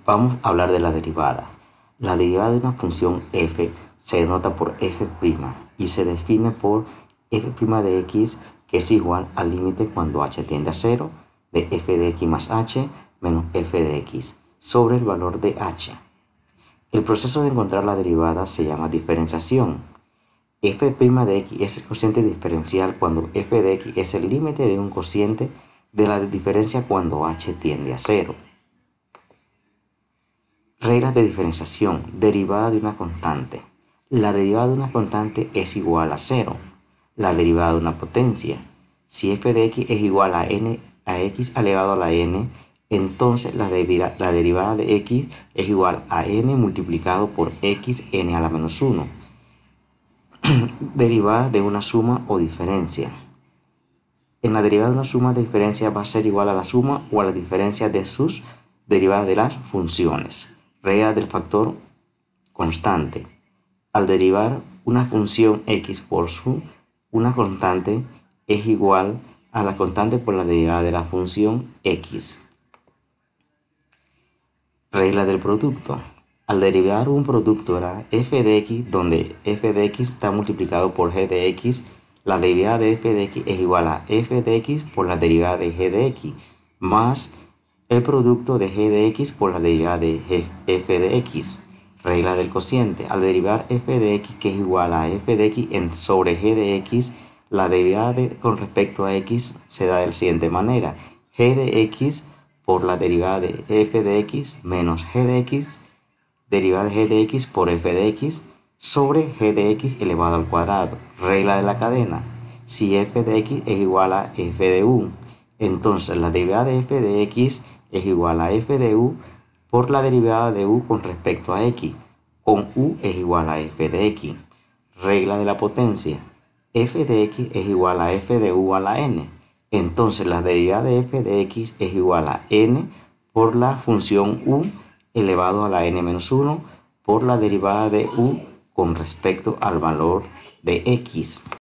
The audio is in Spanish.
Vamos a hablar de la derivada. La derivada de una función f se denota por f' y se define por f' de x, que es igual al límite cuando h tiende a 0 de f de x más h menos f de x sobre el valor de h. El proceso de encontrar la derivada se llama diferenciación. F' de x es el cociente diferencial cuando f de x es el límite de un cociente de la diferencia cuando h tiende a 0. Reglas de diferenciación. Derivada de una constante. La derivada de una constante es igual a 0. La derivada de una potencia. Si f de x es igual a x elevado a la n, entonces la derivada de x es igual a n multiplicado por x n a la menos 1. Derivada de una suma o diferencia. En la derivada de una suma de diferencia va a ser igual a la suma o a la diferencia de sus derivadas de las funciones. Regla del factor constante. Al derivar una función x por una constante es igual a la constante por la derivada de la función x. Regla del producto. Al derivar un producto era f de x, donde f de x está multiplicado por g de x, la derivada de f de x es igual a f de x por la derivada de g de x, más el producto de g de x por la derivada de f de x. Regla del cociente. Al derivar f de x, que es igual a f de x sobre g de x, la derivada con respecto a x se da de la siguiente manera: g de x por la derivada de f de x menos g de x, derivada de g de x por f de x sobre g de x elevado al cuadrado. Regla de la cadena. Si f de x es igual a f de u, entonces la derivada de f de x es igual a f de u por la derivada de u con respecto a x, con u es igual a f de x. Regla de la potencia. F de x es igual a f de u a la n. Entonces la derivada de f de x es igual a n por la función u elevado a la n menos 1 por la derivada de u con respecto al valor de x.